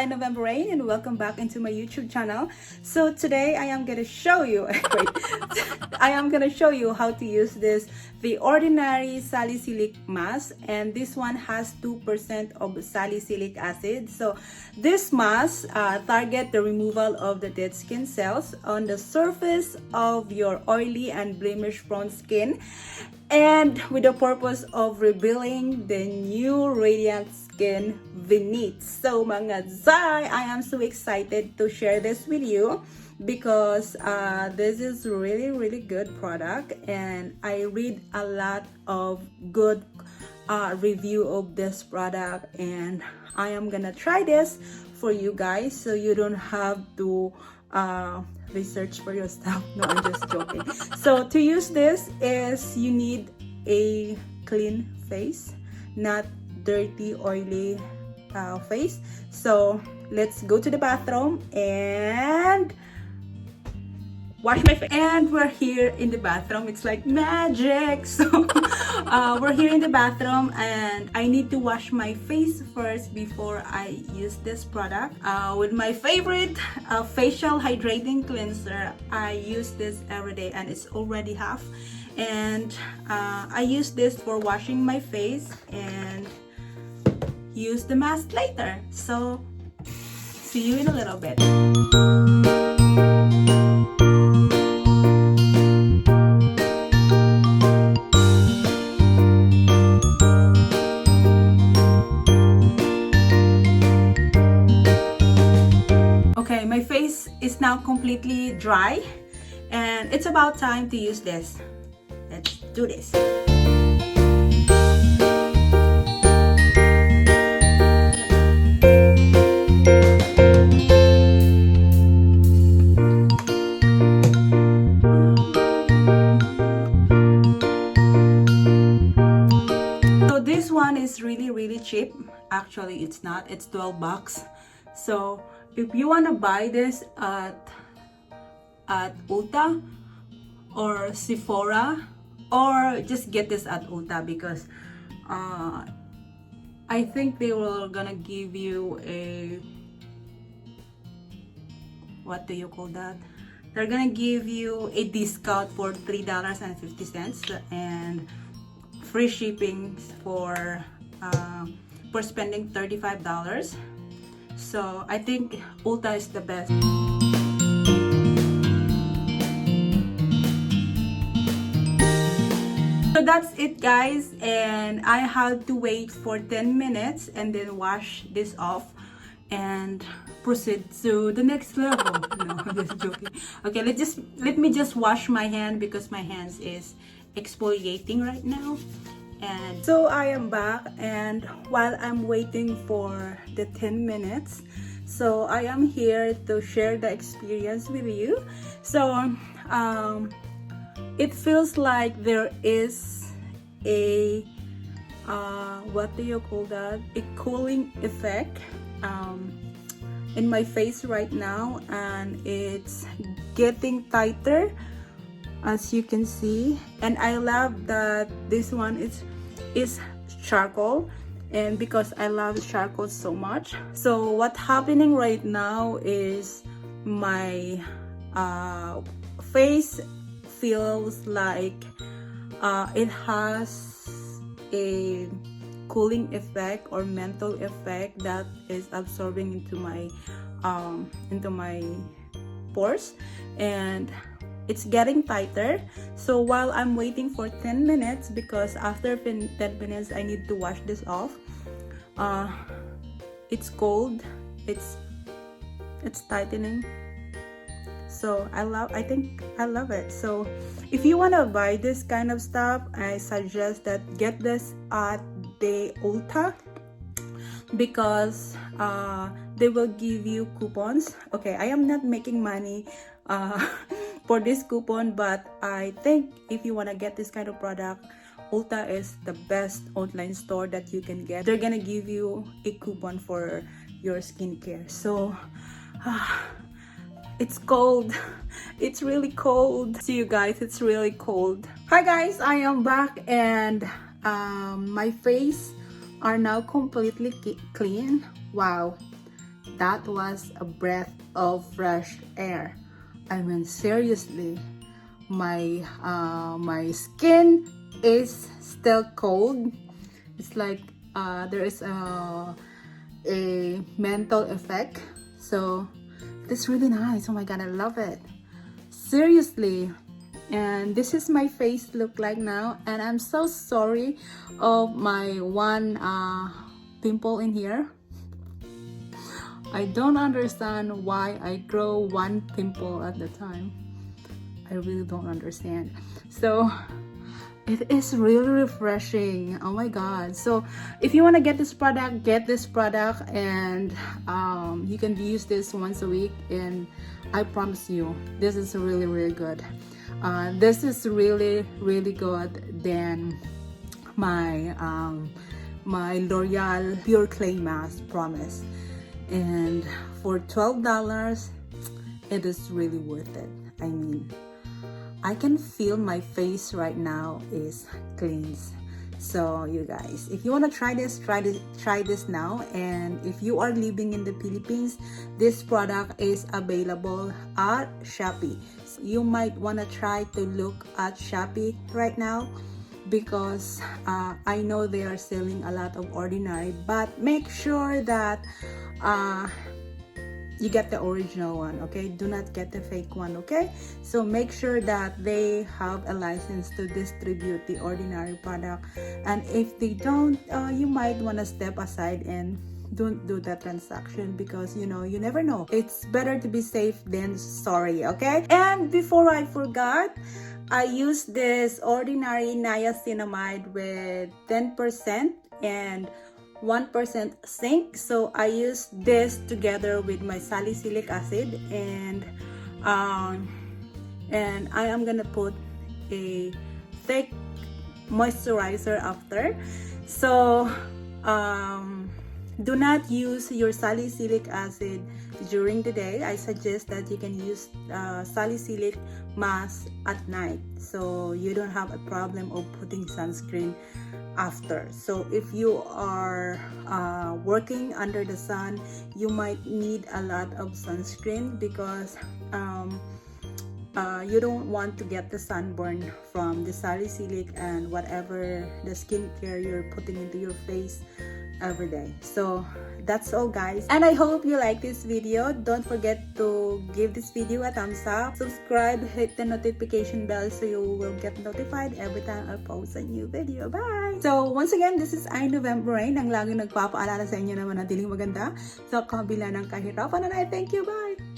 Hi November Rain, and welcome back into my YouTube channel. So today I am gonna show you I am gonna show you how to use the Ordinary Salicylic Mask, and this one has 2% of salicylic acid. So this mask target the removal of the dead skin cells on the surface of your oily and blemish prone skin, and with the purpose of revealing the new radiant skin beneath. So mga Zai, I am so excited to share this with you because this is really good product, and I read a lot of good review of this product, and I am gonna try this for you guys so you don't have to research for yourself. No, I'm just joking. So to use this is you need a clean face, not dirty oily face. So let's go to the bathroom and wash my face. And we're here in the bathroom. It's like magic. So we're here in the bathroom, and I need to wash my face first before I use this product with my favorite facial hydrating cleanser. I use this every day, and it's already half, and I use this for washing my face and use the mask later. So see you in a little bit. Okay, my face is now completely dry, and it's about time to use this. Let's do this. This one is really cheap. Actually, it's not. It's 12 bucks. So if you want to buy this at Ulta or Sephora, or just get this at Ulta, because I think they were gonna give you a, what do you call that? They're gonna give you a discount for $3.50 and free shipping for spending $35. So I think Ulta is the best. So that's it, guys, and I had to wait for 10 minutes and then wash this off and proceed to the next level. No, I'm just joking. Okay, let me just wash my hand because my hands is exfoliating right now. And so I am back, and while I'm waiting for the 10 minutes, so I am here to share the experience with you. So it feels like there is a what do you call that, a cooling effect in my face right now, and it's getting tighter, as you can see. And I love that this one is charcoal, and because I love charcoal so much. So what's happening right now is my face feels like it has a cooling effect or menthol effect that is absorbing into my pores, and it's getting tighter. So while I'm waiting for 10 minutes, because after 10 minutes I need to wash this off, it's cold, it's tightening. So I think I love it. So if you want to buy this kind of stuff, I suggest that get this at the Ulta, because they will give you coupons. Okay, I am not making money for this coupon, but I think if you want to get this kind of product, Ulta is the best online store that you can get. They're gonna give you a coupon for your skincare. So it's cold. It's really cold. See you guys, it's really cold. Hi guys, I am back, and my face are now completely clean. Wow, that was a breath of fresh air. I mean, seriously, my skin is still cold. It's like there is a mental effect. So it's really nice. Oh my god, I love it. Seriously. And this is my face look like now, and I'm so sorry of my one pimple in here. I don't understand why I grow one pimple at the time. I really don't understand. So it is really refreshing. Oh my god. So if you want to get this product, get this product, and you can use this once a week, and I promise you this is really good. This is really good than my my L'Oreal Pure Clay Mask, promise. And for $12, it is really worth it. I mean, I can feel my face right now is cleansed. So you guys, if you want to try this, try this now. And if you are living in the Philippines, this product is available at Shopee. So you might want to try to look at Shopee right now, because I know they are selling a lot of Ordinary, but make sure that you get the original one, okay? Do not get the fake one, okay? So make sure that they have a license to distribute the Ordinary product, and if they don't, you might want to step aside and don't do that transaction, because you know, you never know. It's better to be safe than sorry, okay? And before I forgot, I used this Ordinary Niacinamide with 10% and 1% zinc. So I use this together with my salicylic acid, and I am gonna put a thick moisturizer after. So do not use your salicylic acid during the day. I suggest that you can use salicylic mask at night, so you don't have a problem of putting sunscreen after. So if you are working under the sun, you might need a lot of sunscreen, because you don't want to get the sunburn from the salicylic and whatever the skincare you're putting into your face every day. So that's all, guys, and I hope you like this video. Don't forget to give this video a thumbs up, subscribe, hit the notification bell so you will get notified every time I post a new video. Bye! So once again, this is I November Rain, ang laging nagpapaalala sa inyo na manatiling maganda sa kabila ng kahirapan, and I thank you. Bye!